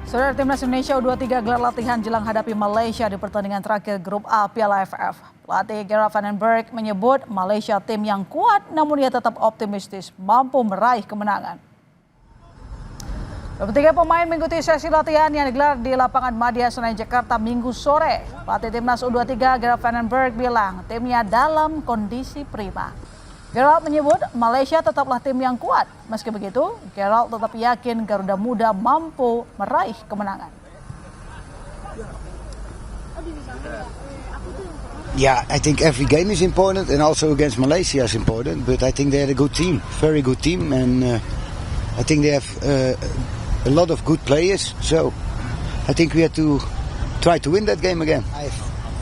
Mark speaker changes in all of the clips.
Speaker 1: Saudara Timnas Indonesia U23 gelar latihan jelang hadapi Malaysia di pertandingan terakhir Grup A Piala AFF. Pelatih Gerard van den Berg menyebut Malaysia tim yang kuat, namun ia tetap optimistis mampu meraih kemenangan. 23 pemain mengikuti sesi latihan yang digelar di lapangan Madia Senayan Jakarta Minggu sore. Pelatih Timnas U23 Gerard van den Berg bilang timnya dalam kondisi prima. Gerald menyebut Malaysia tetaplah tim yang kuat. Meski begitu, Gerald tetap yakin Garuda Muda mampu meraih kemenangan.
Speaker 2: Yeah, I think every game is important and also against Malaysia is important. But I think they had a good team, very good team. And I think they have a lot of good players. So I think we have to try to win that game again.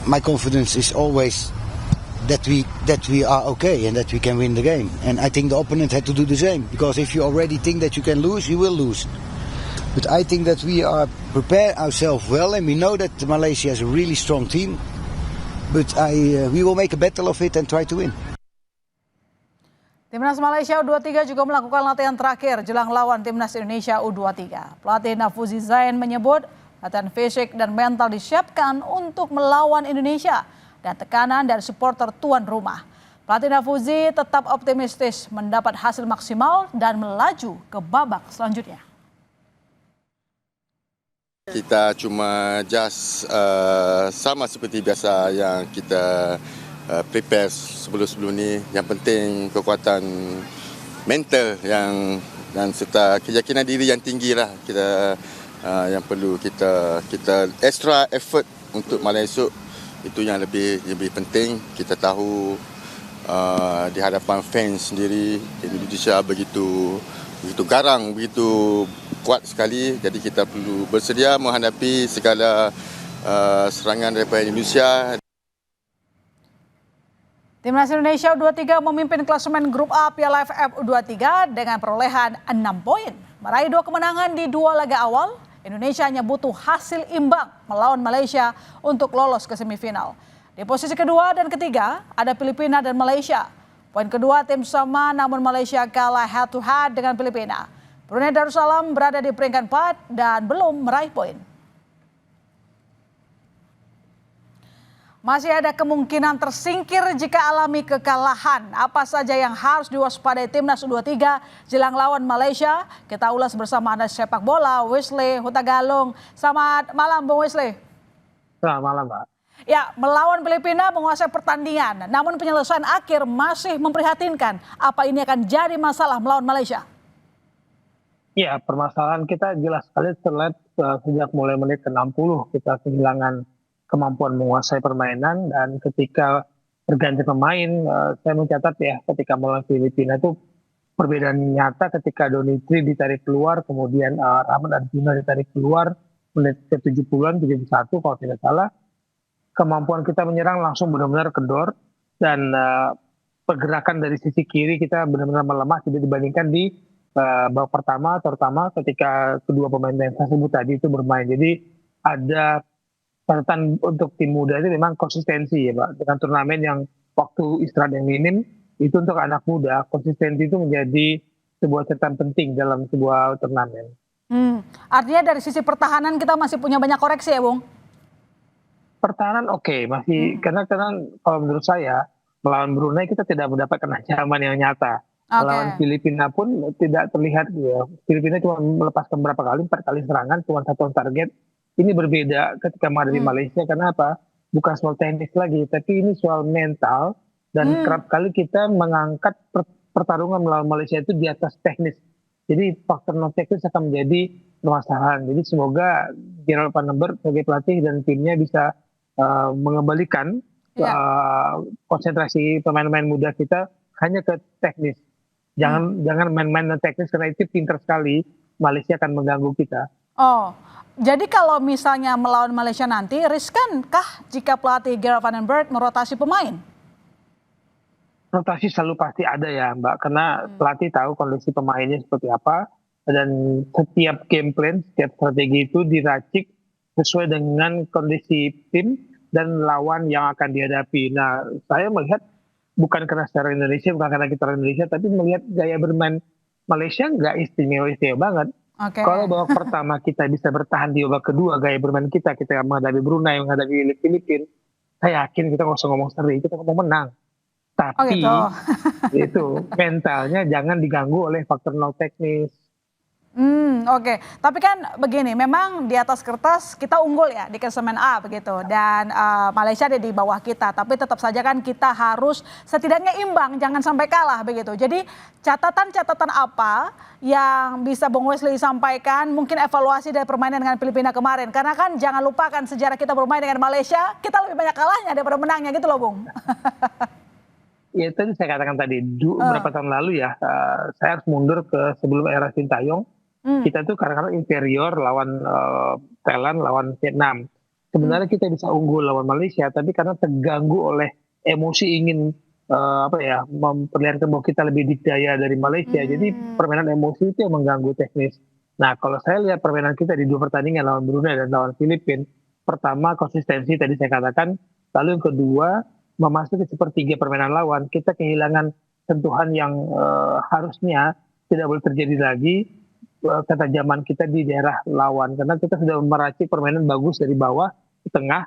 Speaker 2: My confidence is always that we are okay and that we can win the game. And I think the opponent had to do the same, because if you already think that you can lose, you will lose. But I think that we are prepared ourselves well, and we know that Malaysia is a really strong team. But we will make a battle of it and try to win.
Speaker 1: Timnas Malaysia U23 juga melakukan latihan terakhir jelang lawan Timnas Indonesia U23. Pelatih Nafuzi Zain menyebut latihan fisik dan mental disiapkan untuk melawan Indonesia dan tekanan dari supporter tuan rumah. Pelatih Nafuzi tetap optimistis mendapat hasil maksimal dan melaju ke babak selanjutnya.
Speaker 3: Kita cuma just sama seperti biasa yang kita prepare sebelum ni. Yang penting kekuatan mental dan serta keyakinan diri yang tinggi lah kita yang perlu kita extra effort untuk malam esok. Itu yang lebih penting. Kita tahu di hadapan fans sendiri Indonesia begitu garang, begitu kuat sekali. Jadi kita perlu bersedia menghadapi segala serangan daripada Indonesia.
Speaker 1: Timnas Indonesia U23 memimpin klasemen Grup A Piala AFF U23 dengan perolehan 6 poin. Meraih 2 kemenangan di 2 laga awal, Indonesia hanya butuh hasil imbang melawan Malaysia untuk lolos ke semifinal. Di posisi kedua dan ketiga ada Filipina dan Malaysia. Poin kedua tim sama, namun Malaysia kalah head to head dengan Filipina. Brunei Darussalam berada di peringkat 4 dan belum meraih poin. Masih ada kemungkinan tersingkir jika alami kekalahan. Apa saja yang harus diwaspadai Timnas U23 jelang lawan Malaysia? Kita ulas bersama analis sepak bola Wesley Hutagalung. Selamat malam Bung Wesley.
Speaker 4: Selamat malam Pak.
Speaker 1: Ya, melawan Filipina menguasai pertandingan. Namun penyelesaian akhir masih memprihatinkan. Apa ini akan jadi masalah melawan Malaysia?
Speaker 4: Ya, permasalahan kita jelas sekali terlihat sejak mulai menit ke-60 kita kehilangan kemampuan menguasai permainan, dan ketika berganti pemain saya mencatat ya ketika melawan Filipina itu perbedaan nyata ketika Donitri ditarik keluar, kemudian Rahmat Arjuna ditarik keluar menit ke-70-an 71 kalau tidak salah. Kemampuan kita menyerang langsung benar-benar kendor, dan pergerakan dari sisi kiri kita benar-benar melemah tidak dibandingkan di babak pertama, terutama ketika kedua pemain yang saya sebut tadi itu bermain. Jadi ada catatan untuk tim muda itu memang konsistensi ya Pak. Dengan turnamen yang waktu istirahat yang minim, itu untuk anak muda, konsistensi itu menjadi sebuah catatan penting dalam sebuah turnamen.
Speaker 1: Artinya dari sisi pertahanan kita masih punya banyak koreksi ya Bung?
Speaker 4: Pertahanan oke, masih karena kalau menurut saya melawan Brunei kita tidak mendapatkan ancaman yang nyata. Melawan Filipina pun tidak terlihat ya. Filipina cuma melepaskan berapa kali, 4 kali serangan, cuma 1 target. Ini berbeda ketika menghadapi Malaysia, karena apa? Bukan soal teknis lagi, tapi ini soal mental, dan kerap kali kita mengangkat pertarungan melawan Malaysia itu di atas teknis. Jadi faktor non teknis akan menjadi permasalahan. Jadi semoga Gerard van den Berg sebagai pelatih dan timnya bisa mengembalikan konsentrasi pemain-pemain muda kita hanya ke teknis. Jangan main-main non teknis, karena itu pintar sekali Malaysia akan mengganggu kita.
Speaker 1: Oh, jadi kalau misalnya melawan Malaysia nanti, riskankah jika pelatih Gerard van den Berg merotasi pemain?
Speaker 4: Rotasi selalu pasti ada ya Mbak, karena pelatih tahu kondisi pemainnya seperti apa, dan setiap game plan, setiap strategi itu diracik sesuai dengan kondisi tim dan lawan yang akan dihadapi. Nah, saya melihat bukan karena secara Indonesia, bukan karena kita orang Indonesia, tapi melihat gaya bermain Malaysia nggak istimewa banget.
Speaker 1: Oke.
Speaker 4: Kalau babak pertama kita bisa bertahan di babak kedua gaya bermain kita menghadapi Brunei, menghadapi Filipina, saya yakin kita nggak usah ngomong seri, kita ngomong menang.
Speaker 1: Oh
Speaker 4: Tapi
Speaker 1: gitu.
Speaker 4: itu mentalnya jangan diganggu oleh faktor non teknis.
Speaker 1: Oke. Tapi kan begini, memang di atas kertas kita unggul ya di klasemen A begitu, dan Malaysia ada di bawah kita. Tapi tetap saja kan kita harus setidaknya imbang, jangan sampai kalah begitu. Jadi catatan-catatan apa yang bisa Bung Wesley sampaikan? Mungkin evaluasi dari permainan dengan Filipina kemarin, karena kan jangan lupakan sejarah kita bermain dengan Malaysia, kita lebih banyak kalahnya daripada menangnya gitu loh, Bung.
Speaker 4: Ya tadi saya katakan tadi beberapa tahun lalu ya, saya harus mundur ke sebelum era Sintayong. Kita tuh kadang-kadang inferior lawan Thailand, lawan Vietnam. Sebenarnya kita bisa unggul lawan Malaysia, tapi karena terganggu oleh emosi ingin memperlihatkan bahwa kita lebih dikdaya dari Malaysia. Jadi permainan emosi itu yang mengganggu teknis. Nah, kalau saya lihat permainan kita di 2 pertandingan lawan Brunei dan lawan Filipina, pertama konsistensi tadi saya katakan, lalu yang kedua memasuki sepertiga permainan lawan, kita kehilangan sentuhan yang harusnya tidak boleh terjadi lagi, ketajaman kita di daerah lawan, karena kita sudah meracik permainan bagus dari bawah ke tengah.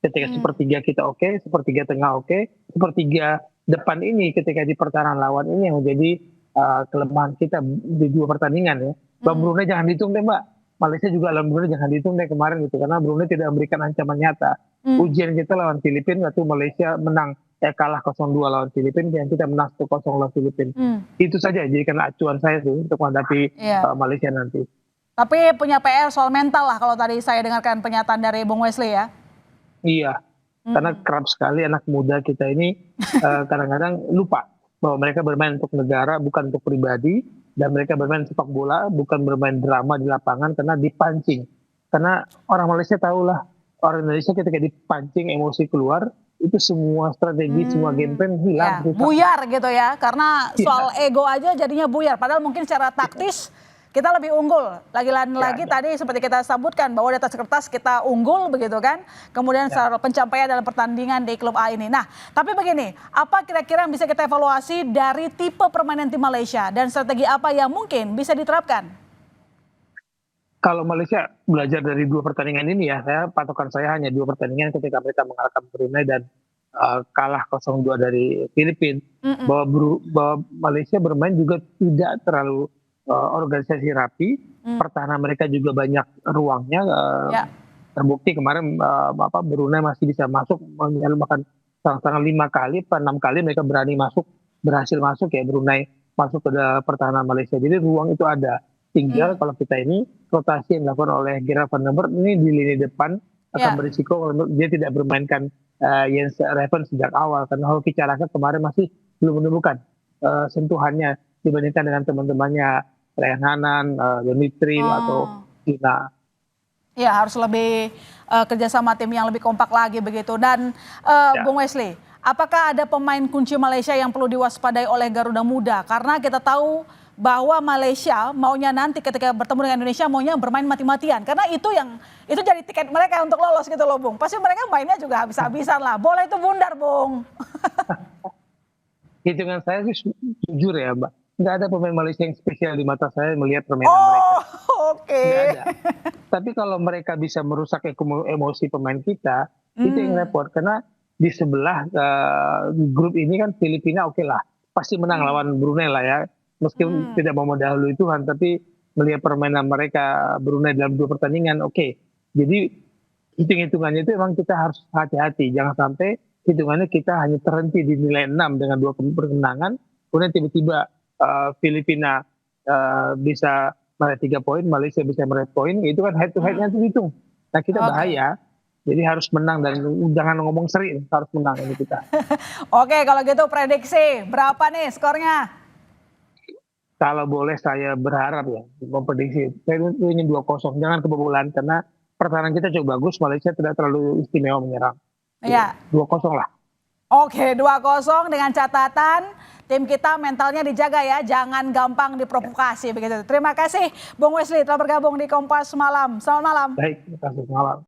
Speaker 4: Ketika sepertiga kita oke, sepertiga tengah oke, sepertiga depan ini ketika di pertahanan lawan ini yang menjadi kelemahan kita di 2 pertandingan ya. Mbak Brunei jangan dihitung deh Mbak, Malaysia juga lawan Brunei jangan dihitung deh kemarin gitu, karena Brunei tidak memberikan ancaman nyata. Ujian kita lawan Filipina waktu Malaysia menang kalah 0-2 lawan Filipina, dan kita menang 1-0 lawan Filipina. Itu saja jadikan acuan saya tuh untuk menghadapi Malaysia nanti.
Speaker 1: Tapi punya PR soal mental lah kalau tadi saya dengarkan pernyataan dari Bung Wesley ya.
Speaker 4: Iya, karena kerap sekali anak muda kita ini kadang-kadang lupa bahwa mereka bermain untuk negara bukan untuk pribadi, dan mereka bermain sepak bola bukan bermain drama di lapangan karena dipancing. Karena orang Malaysia tahulah, orang Indonesia ketika dipancing emosi keluar, itu semua strategi, semua game plan hilang.
Speaker 1: Ya, buyar gitu ya, karena soal ego aja jadinya buyar. Padahal mungkin secara taktis kita lebih unggul. Lagi tadi seperti kita sebutkan bahwa di atas kertas kita unggul begitu kan. Kemudian secara pencapaian dalam pertandingan di klub A ini. Nah, tapi begini, apa kira-kira yang bisa kita evaluasi dari tipe permainan tim Malaysia dan strategi apa yang mungkin bisa diterapkan?
Speaker 4: Kalau Malaysia belajar dari 2 pertandingan ini ya, patokan saya hanya 2 pertandingan ketika mereka mengalahkan Brunei dan kalah 0-2 dari Filipina, bahwa Malaysia bermain juga tidak terlalu organisasi rapi, pertahanan mereka juga banyak ruangnya, terbukti kemarin Brunei masih bisa masuk, bahkan setengah 5 kali, 6 kali mereka berhasil masuk ya, Brunei masuk ke pertahanan Malaysia, jadi ruang itu ada. Tinggal kalau kita ini rotasi yang dilakukan oleh Gerard van der Merwe ini di lini depan akan berisiko kalau dia tidak bermainkan Jens Reven sejak awal, karena Hoki Caraka kemarin masih belum menemukan sentuhannya dibandingkan dengan teman-temannya Ryan Hanan, Dimitri atau Gina.
Speaker 1: Ya, harus lebih kerjasama tim yang lebih kompak lagi begitu. Dan Bung Wesley, apakah ada pemain kunci Malaysia yang perlu diwaspadai oleh Garuda Muda? Karena kita tahu bahwa Malaysia maunya nanti ketika bertemu dengan Indonesia maunya bermain mati-matian, karena itu jadi tiket mereka untuk lolos gitu loh Bung. Pasti mereka mainnya juga habis-habisan lah. Bola itu bundar Bung.
Speaker 4: Hitungan saya sih jujur ya Mbak, nggak ada pemain Malaysia yang spesial di mata saya melihat permainan mereka.
Speaker 1: Oke.
Speaker 4: Nggak ada. Tapi kalau mereka bisa merusak emosi pemain kita, itu yang repot, karena di sebelah grup ini kan Filipina oke lah, pasti menang lawan Brunei lah ya. Meskipun tidak mau mendahului Tuhan, tapi melihat permainan mereka Brunei dalam 2 pertandingan, oke. Jadi hitung-hitungannya itu memang kita harus hati-hati. Jangan sampai hitungannya kita hanya terhenti di nilai 6 dengan 2 kemenangan, kemudian tiba-tiba Filipina bisa meraih 3 poin, Malaysia bisa meraih poin, itu kan head to headnya itu hitung. Nah kita bahaya, jadi harus menang dan jangan ngomong seri, harus menang ini kita.
Speaker 1: Oke, kalau gitu prediksi berapa nih skornya?
Speaker 4: Kalau boleh saya berharap ya, memprediksi, saya ingin 2-0, jangan kebobolan, karena pertahanan kita cukup bagus, Malaysia tidak terlalu istimewa menyerang.
Speaker 1: Iya.
Speaker 4: 2-0 lah.
Speaker 1: Oke, 2-0 dengan catatan tim kita mentalnya dijaga ya, jangan gampang diprovokasi begitu. Terima kasih Bung Wesley telah bergabung di Kompas Malam. Selamat malam.
Speaker 4: Baik, terima kasih, malam.